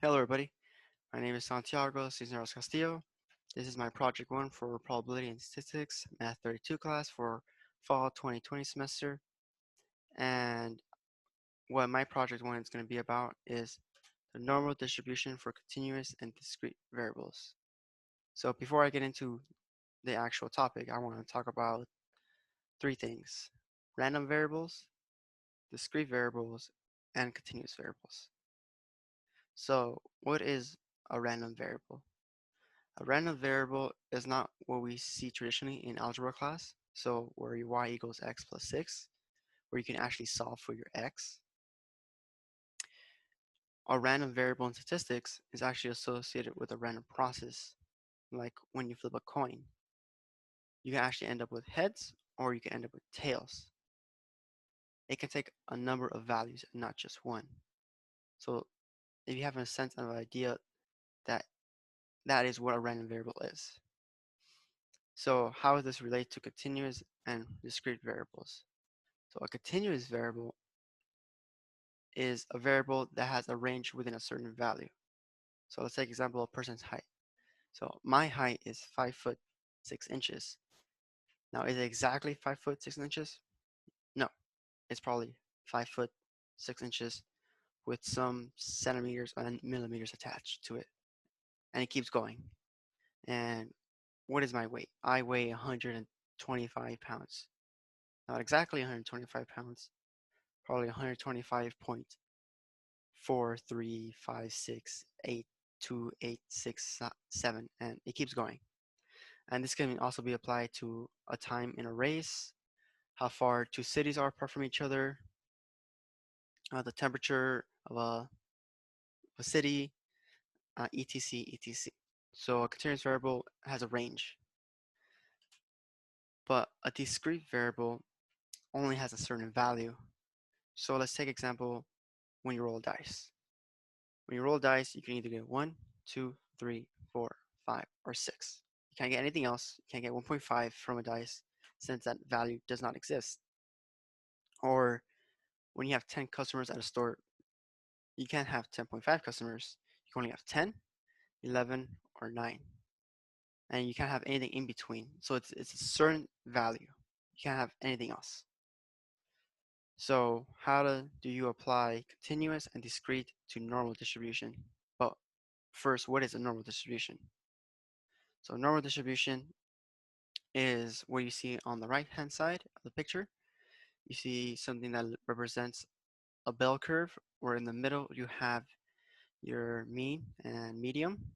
Hello everybody, my name is Santiago CC Castillo. This is my Project 1 for Probability and Statistics Math 32 class for Fall 2020 semester. And what my Project 1 is going to be about is the normal distribution for continuous and discrete variables. So before I get into the actual topic, I want to talk about three things: random variables, discrete variables, and continuous variables. So what is a random variable? A random variable is not what we see traditionally in algebra class, so where your y equals x plus 6, where you can actually solve for your x. A random variable in statistics is actually associated with a random process, like when you flip a coin. You can actually end up with heads, or you can end up with tails. It can take a number of values and not just one. So if you have a sense of idea that that is what a random variable is. So how does this relate to continuous and discrete variables? So a continuous variable is a variable that has a range within a certain value. So let's take example of a person's height. So my height is 5 foot 6 inches. Now is it exactly 5 foot 6 inches? No, it's probably 5 foot 6 inches with some centimeters and millimeters attached to it. And it keeps going. And what is my weight? I weigh 125 pounds. Not exactly 125 pounds, probably 125.43568286 7, and it keeps going. And this can also be applied to a time in a race, how far two cities are apart from each other, the temperature of a city, etc, etc. So a continuous variable has a range, but a discrete variable only has a certain value. So let's take example when you roll dice. When you roll dice, you can either get 1, 2, 3, 4, 5, or 6. You can't get anything else. You can't get 1.5 from a dice since that value does not exist. Or when you have 10 customers at a store, you can't have 10.5 customers. You can only have 10, 11, or 9. And you can't have anything in between. So it's a certain value. You can't have anything else. So do you apply continuous and discrete to normal distribution? Well, first, what is a normal distribution? So normal distribution is what you see on the right hand side of the picture. You see something that represents a bell curve, where in the middle you have your mean and medium,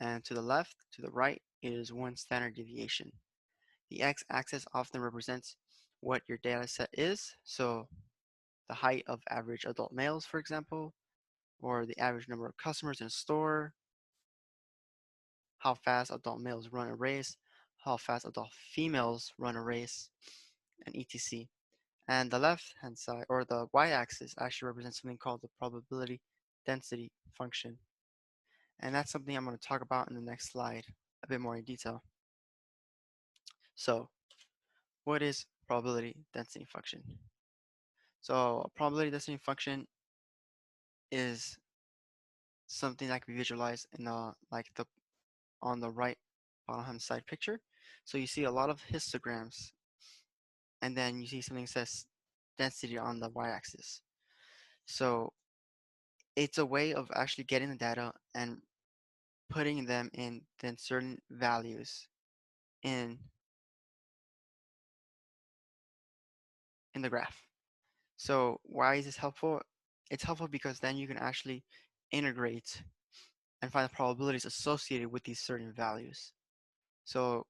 and to the left, to the right, is one standard deviation. The x-axis often represents what your data set is, so the height of average adult males, for example, or the average number of customers in a store, how fast adult males run a race, how fast adult females run a race, and etc. And the left-hand side, or the y-axis, actually represents something called the probability density function. And that's something I'm going to talk about in the next slide a bit more in detail. So, what is probability density function? So, a probability density function is something that can be visualized in the on the right bottom hand side picture. So you see a lot of histograms, and then you see something that says density on the y-axis. So it's a way of actually getting the data and putting them in then certain values in the graph. So why is this helpful? It's helpful because then you can actually integrate and find the probabilities associated with these certain values. So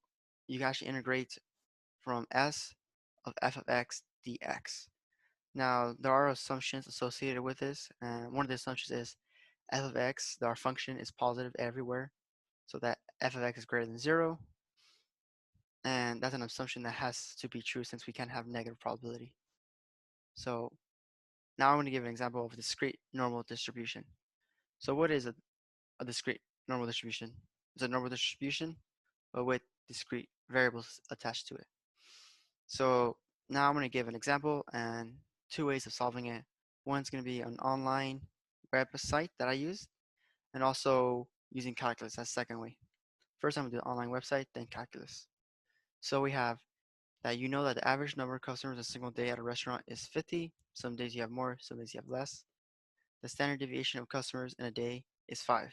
you can actually integrate from s of f of x dx. Now, there are assumptions associated with this, and one of the assumptions is f of x, our function, is positive everywhere, so that f of x is greater than 0, and that's an assumption that has to be true since we can't have negative probability. So now I'm going to give an example of a discrete normal distribution. So what is a discrete normal distribution? It's a normal distribution, but with discrete variables attached to it. So now I'm going to give an example and two ways of solving it. One's going to be an online website that I use, and also using calculus as second way. First, I'm going to do online website, then calculus. So we have that you know that the average number of customers a single day at a restaurant is 50. Some days you have more, some days you have less. The standard deviation of customers in a day is 5.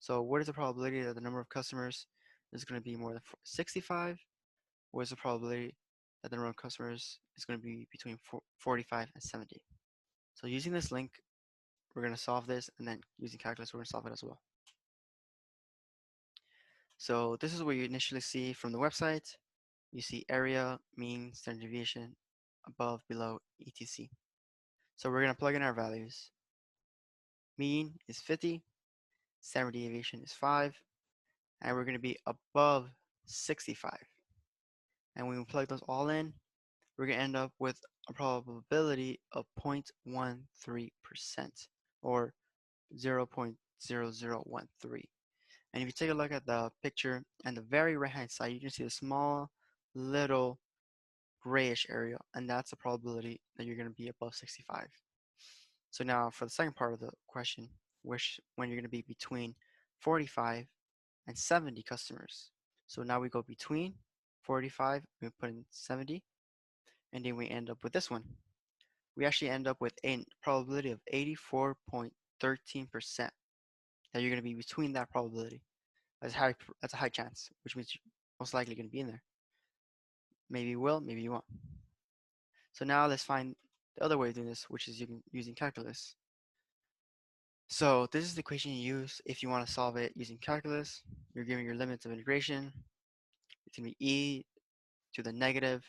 So what is the probability that the number of customers is going to be more than 65? What is the probability that the number of customers is going to be between 45 and 70? So using this link, we're going to solve this, and then using calculus, we're going to solve it as well. So this is what you initially see from the website. You see area, mean, standard deviation, above, below, etc. So we're going to plug in our values. Mean is 50, standard deviation is 5, and we're going to be above 65. And when we plug those all in, we're going to end up with a probability of 0.13% or 0.0013. And if you take a look at the picture on the very right hand side, you can see a small little grayish area, and that's the probability that you're going to be above 65. So now for the second part of the question, when you're going to be between 45 and 70 customers. So now we go between 45, we put in 70, and then we end up with this one. We actually end up with a probability of 84.13% that you're going to be between that probability. That's a high chance, which means you're most likely going to be in there. Maybe you will, maybe you won't. So now let's find the other way of doing this, which is using calculus. So this is the equation you use if you want to solve it using calculus. You're given your limits of integration. It's going to be e to the negative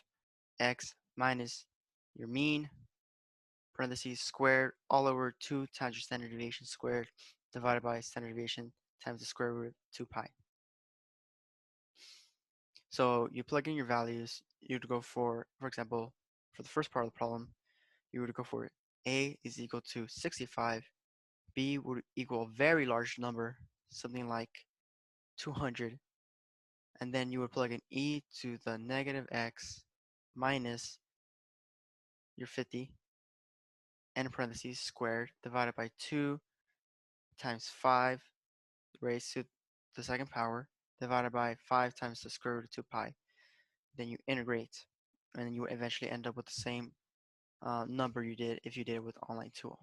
x minus your mean, parentheses, squared, all over 2 times your standard deviation squared, divided by standard deviation times the square root of 2 pi. So you plug in your values. You would go for example, for the first part of the problem, you would go for a is equal to 65, b would equal a very large number, something like 200, and then you would plug in e to the negative x minus your 50, and parentheses squared, divided by 2 times 5 raised to the second power, divided by 5 times the square root of 2 pi. Then you integrate, and then you eventually end up with the same number you did if you did it with online tool.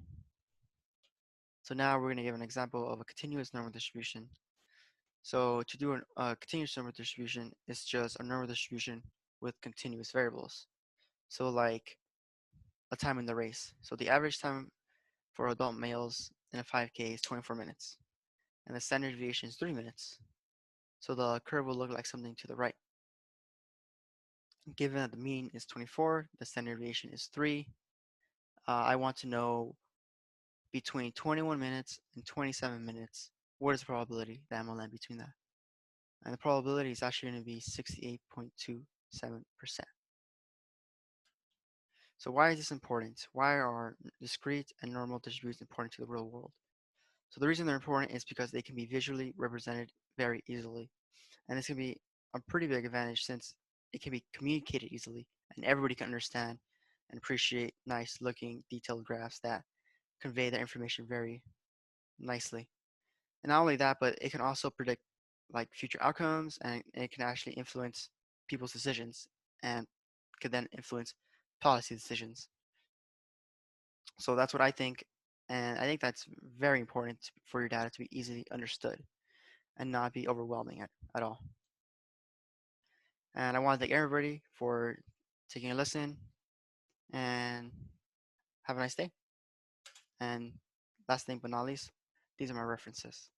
So now we're going to give an example of a continuous normal distribution. So to do a continuous normal distribution, it's just a normal distribution with continuous variables. So like a time in the race. So the average time for adult males in a 5K is 24 minutes, and the standard deviation is 3 minutes. So the curve will look like something to the right. Given that the mean is 24, the standard deviation is 3, I want to know between 21 minutes and 27 minutes, what is the probability that I'm going to land between that? And the probability is actually going to be 68.27%. So why is this important? Why are discrete and normal distributions important to the real world? So the reason they're important is because they can be visually represented very easily. And this can be a pretty big advantage since it can be communicated easily and everybody can understand and appreciate nice looking detailed graphs that convey the information very nicely. And not only that, but it can also predict like future outcomes, and it can actually influence people's decisions and could then influence policy decisions. So that's what I think, and I think that's very important for your data to be easily understood and not be overwhelming at all. And I want to thank everybody for taking a listen, and have a nice day. And last thing but not least, these are my references.